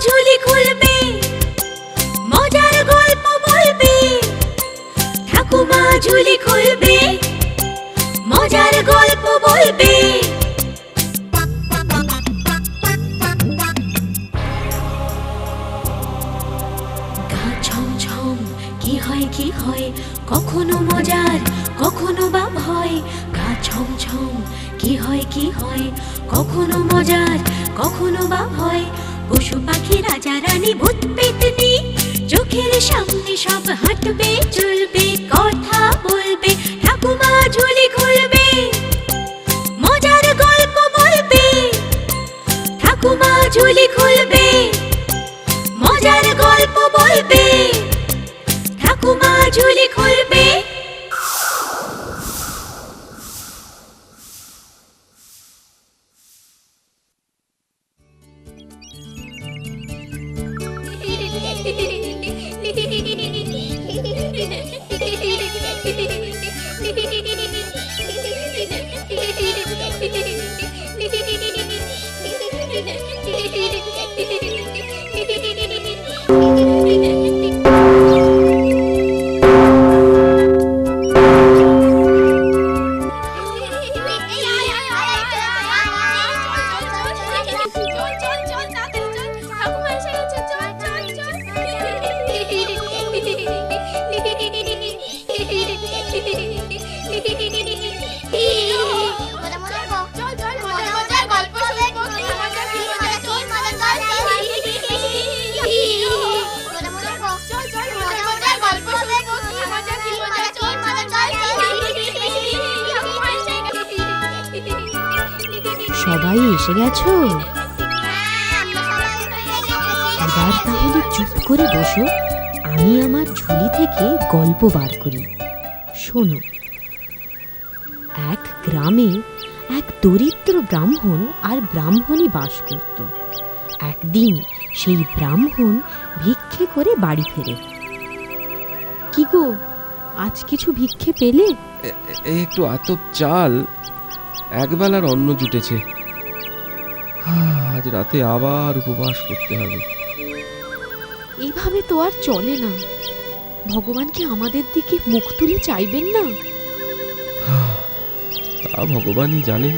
ঝুলি খুলবে, মজার গল্প বলবে। ঠাকুমা ঝুলি খুলবে, মজার গল্প বলবে। গা ছমছম, কি হয় কি হয়, কখনো মজার কখনো বা ভয়। গা ছমছম, কি হয় কি হয়, কখনো মজার কখনো বা ভয়। পশু পাখি রাজা রানী ভূত পেতনি, চোখের সামনে সব হাঁটবে চলবে, কথা বলবে। ঠাকুমা ঝুলি খুলবে, মজার গল্প বলবে। ঠাকুমা ঝুলি খুলবে, মজার গল্প বলবে। ঠাকুমা ঝুলি খুলবে। সবাই এসে গেছো? এবার তাহলে চুপ করে বসো, আমি আমার ঝুলি থেকে গল্প বার করি। শোনো। এক গ্রামে এক দরিদ্র ব্রাহ্মণ আর ব্রাহ্মণী বাস করত। একদিন সেই ব্রাহ্মণ ভিক্ষে করে বাড়ি ফেরে। কি গো, আজ কিছু ভিক্ষে পেলে? একটু আতপ চাল, একবেলার অন্ন জুটেছে। আজ রাতে আবার উপবাস করতে হবে। এইভাবে তো আর চলে না। ভগবান কি আমাদের দিকে মুখ তুলে চাইবেন না? তা ভগবানই জানেন।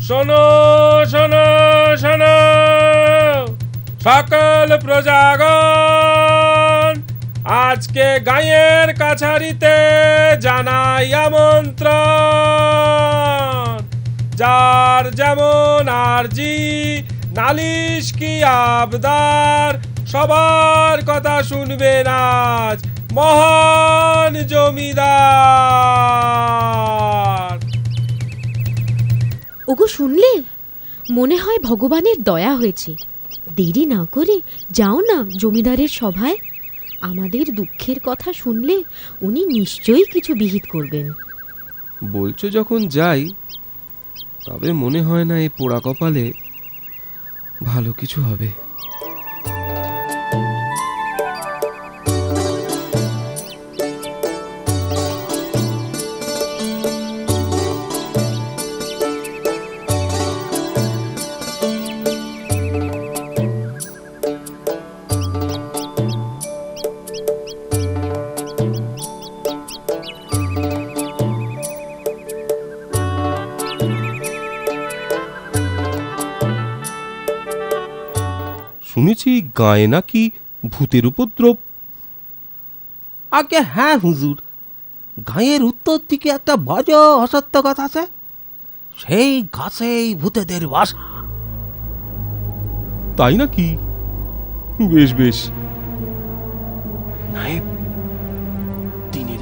শোনো শোনো শোনো সকল প্রজাগণ, আজকে গাঁয়ের কাছারিতে জানাই আমন্ত্রণ। যার যেমন আরজি, নালিশ কি আবদার, সবার কথা শুনবেন আজ মহান জমিদার। ওগো, শুনলে? মনে হয় ভগবানের দয়া হয়েছে। দেরি না করে যাও না জমিদারের সভায়। আমাদের দুঃখের কথা শুনলে উনি নিশ্চয়ই কিছু বিহিত করবেন। বলছো যখন যাই, তবে মনে হয় না এই পোড়া কপালে ভালো কিছু হবে। শুনেছি গায়ে নাকি ভূতের উপদ্রব। আগে হ্যাঁ হুজুর, গাঁয়ের উত্তর দিকে একটা বড় অসত্য গাছ আছে, সেই গাছেই ভূতেদের বাসা। তাই নাকি? বেশ বেশ। নায়েব, দিনের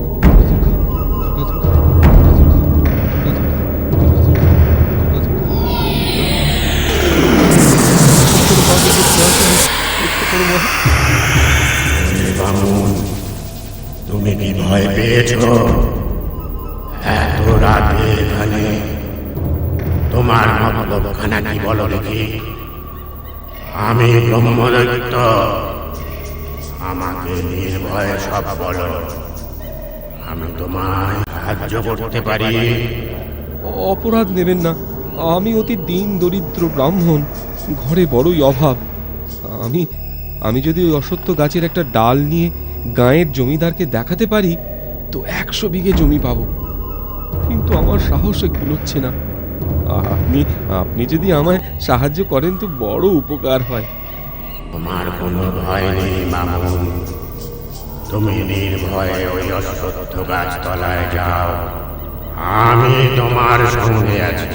বামুন, তুমি কি ভয় পেয়েছ? এত রাতে এখানে তোমার মতলবখানা কি বলো দেখি? আমি ব্রহ্মদৈত্য, আমাকে নির্ভয়ে সব বলো, আমি তোমায় সাহায্য করতে পারি। অপরাধ নেবেন না, আমি অতি দীন দরিদ্র ব্রাহ্মণ, ঘরে বড়ই অভাব। আমি যদি ওই অশ্বত্থ গাছের একটা ডাল নিয়ে গাঁয়ের জমিদারকে দেখাতে পারি তো 100 বিঘে জমি পাবো, কিন্তু আমার সাহসে কুলোচ্ছে না। আপনি যদি আমায় সাহায্য করেন তো বড় উপকার হয়। তোমার কোনো ভয় নেই মামুন, তুমি নির্ভয়ে ওই অশ্বত্থ গাছ তলায় যাও, আমি তোমার সঙ্গে আছি।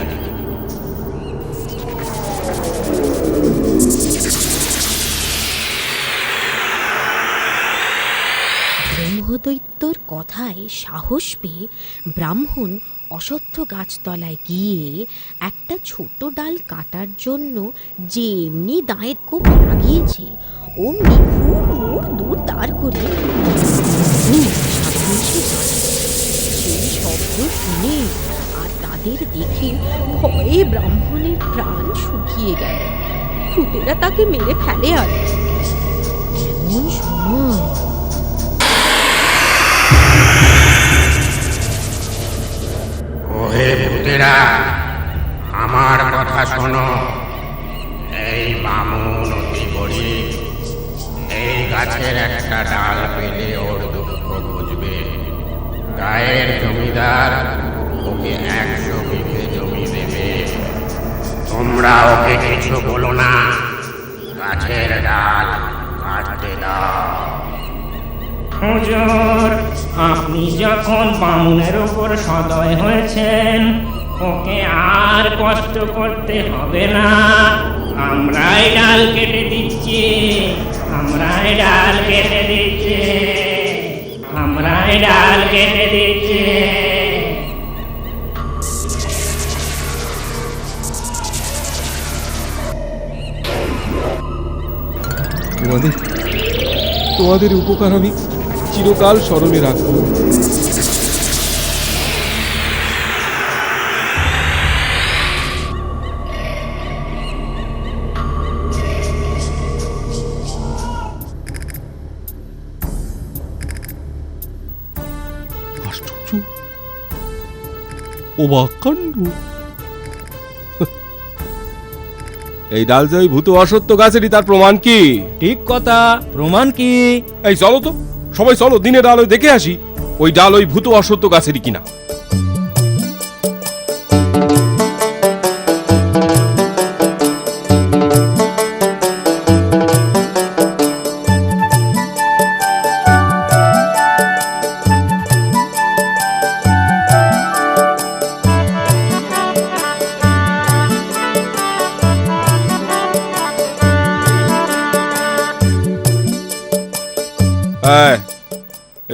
ব্রহ্মদৈত্যর কথায় সাহস পেয়ে ব্রাহ্মণ অশ্বত্থ গাছতলায় গিয়ে একটা ছোট ডাল কাটার জন্য যে এমনি দায়ের কোপ লাগিয়েছে অমনি খুব মোড় দূর দাঁড় করিয়ে সামনে এসে দাঁড়ায়। সেই শব্দ শুনে আর তাদের দেখে ভয়ে ব্রাহ্মণের প্রাণ শুকিয়ে গেল। ভূতেরা তাকে মেরে ফেলে আর এমন সময় ওহে ভূতেরা, আমার কথা শোনো। এই বামুন অতি গরিব, এই গাছের একটা ডাল পেলে ওর দুঃখ বুঝবে। গায়ের জমিদার ওকে 100 বিঘে জমি দেবে। তোমরা ওকে কিছু বলো না, গাছের ডাল কাটতে দাও। হুজুর, আপনি যখন বামুনের উপর সদয় হয়েছেন, ওকে আর কষ্ট করতে হবে না। আমরাই ডাল কেটে দিচ্ছি, আমরাই ডাল কেটে দিচ্ছি, আমরাই ডাল কেটে দিচ্ছি। তোমাদের উপকার আমি চিরকাল স্মরণে রাখবো। আশ্চর্য, অবাক কাণ্ড! এই ডাল যে ওই ভূত অসত্য গাছেরই, তার প্রমাণ কি? ঠিক কথা, প্রমাণ কি? এই চলো তো, সবাই চলো, দিনের আলোয় দেখে আসি ওই ডাল ওই ভূত অসত্য গাছেরই কিনা।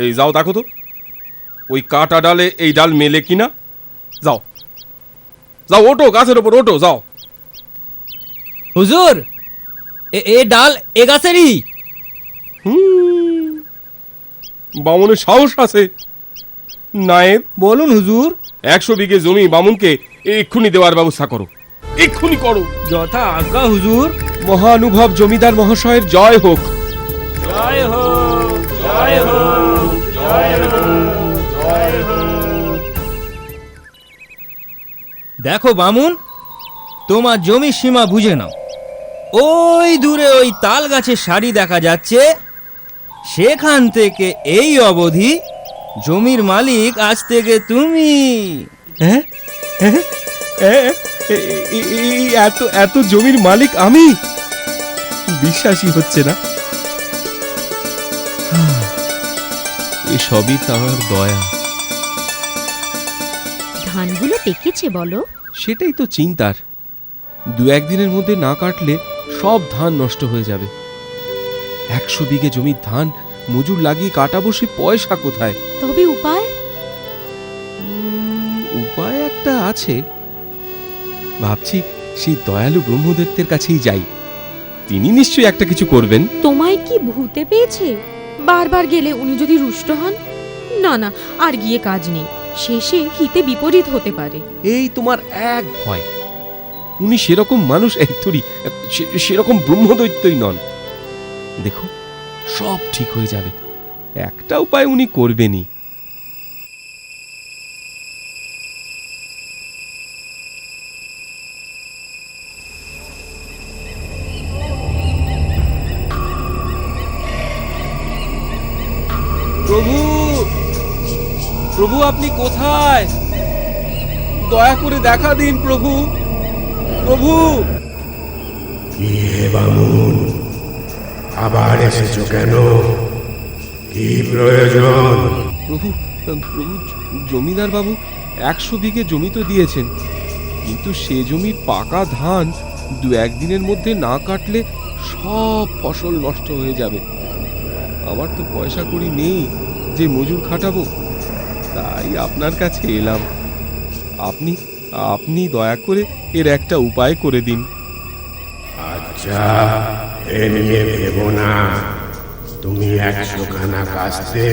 এই যাও দেখো তো ওই কাটা ডালে এই ডাল মেলে কিনা। যাও যাও, ওঠো, গাছের ওপর ওঠো, যাও। হুজুর, এ ডাল এ গাছেরই। বামুনের সাহস আছে। নায়েব, বলুন হুজুর। 100 বিঘে জমি বামুনকে এক্ষুনি দেওয়ার ব্যবস্থা করো, এক্ষুনি করো। যথা আজ্ঞা হুজুর। মহানুভব জমিদার মহাশয়ের জয় হোক। জয় হোক, জয় হোক, জয় হোক, জয় হোক। দেখো বামুন, তোমার জমির সীমা বুঝে নাও। ওই দূরে ওই তাল গাছের সারি দেখা যাচ্ছে, সেখান থেকে এই অবধি জমির মালিক আজ থেকে তুমি। এত এত জমির মালিক আমি? বিশ্বাসই হচ্ছে না। এসবই তার দয়া। ধানগুলো পেকেছে বলো? সেটাই তো চিন্তার। 2-1 দিনের মধ্যে না কাটলে সব ধান নষ্ট হয়ে যাবে। 100 বিঘে জমির ধান মজুর লাগিয়ে কাটাবো, সে পয়সা কোথায়? তবে উপায়? উপায় একটা আছে। ভাবছি সেই দয়ালু ব্রহ্মদৈত্যের কাছেই যাই, তিনি নিশ্চয়ই একটা কিছু করবেন। তোমায় কি ভূতে পেয়েছে? বারবার গেলে উনি যদি রুষ্ট হন? না না, আর গিয়ে কাজ নেই, শেষে হিতে বিপরীত হতে পারে। এই তোমার এক ভয়। উনি সেরকম মানুষ সেরকম ব্রহ্মদৈত্যই নন। দেখো, সব ঠিক হয়ে যাবে। একটা উপায় উনি করবেনই। প্রভু, প্রভু আপনি কোথায়? দয়া করে দেখা দিন প্রভু, প্রভু। কি হে বামুন, আবার এসেছো কেন? কি প্রয়োজন? প্রভু, প্রভু, জমিদার বাবু 100 বিঘে জমি তো দিয়েছেন, কিন্তু সে জমির পাকা ধান 2-1 দিনের মধ্যে না কাটলে সব ফসল নষ্ট হয়ে যাবে। আমার তো পয়সা কড়ি নেই যে মজুর খাটাবো, তাই আপনার কাছে এলাম। আপনি দয়া করে এর একটা উপায় করে দিন। আচ্ছা, এ নিয়ে ভেবো না। তুমি 100 খানা কাস্তে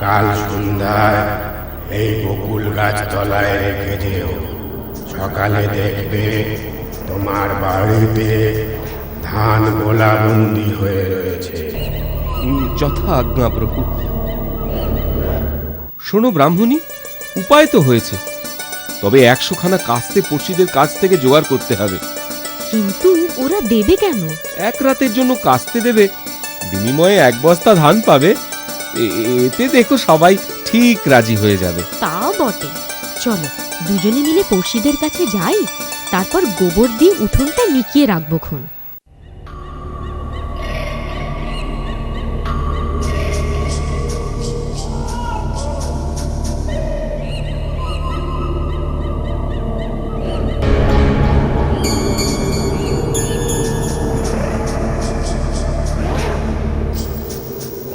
কাল সন্ধ্যায় এই বকুল গাছ তলায় রেখে যেও। সকালে দেখবে তোমার বাড়িতে ধান গোলাবন্দি হয়ে রয়েছে। যথা আজ্ঞা প্রভু। শোনো ব্রাহ্মণী, উপায় তো হয়েছে, তবে 100 খানা কাস্তে পড়শিদের কাছ থেকে জোগাড় করতে হবে। কিন্তু ওরা দেবে কেন? 1 রাতের জন্য কাস্তে দেবে, বিনিময়ে 1 বস্তা ধান পাবে। এতে দেখো সবাই ঠিক রাজি হয়ে যাবে। তা বটে, চলো দুজনে মিলে পড়শিদের কাছে যাই, তারপর গোবর দিয়ে উঠোনটা নিকিয়ে রাখবো খন।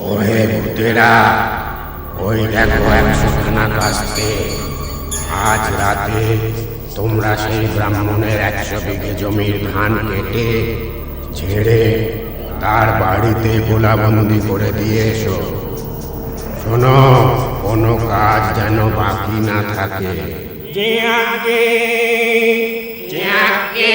ওহে ভূতেরা, ওই দেখো 100 খানা কাস্তে। আজ রাতে তোমরা সেই ব্রাহ্মণের 100 বিঘে জমির ধান কেটে ঝেড়ে তার বাড়িতে গোলাবন্দি করে দিয়ে এসো। শোনো, কোনো কাজ যেন বাকি না থাকে। যে আগে যে আগে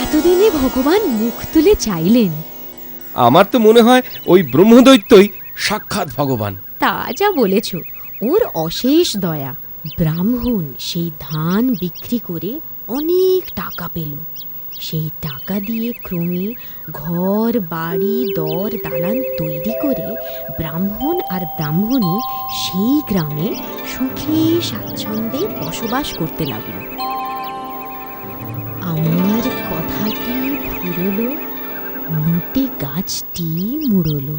এতদিনে ভগবান মুখ তুলে চাইলেন। আমার তো মনে হয় ওই ব্রহ্মদৈত্যই সাক্ষাৎ ভগবান। তা যা বলেছ, ওর অশেষ দয়া। ব্রাহ্মণ সেই ধান বিক্রি করে অনেক টাকা পেল। সেই টাকা দিয়ে ক্রমে ঘর বাড়ি দর দালান তৈরি করে ব্রাহ্মণ আর ব্রাহ্মণী সেই গ্রামে সুখে স্বাচ্ছন্দ্যে বসবাস করতে লাগলো। আমার কথাটি ফুরলো, নোটে গাছটি মুড়লো।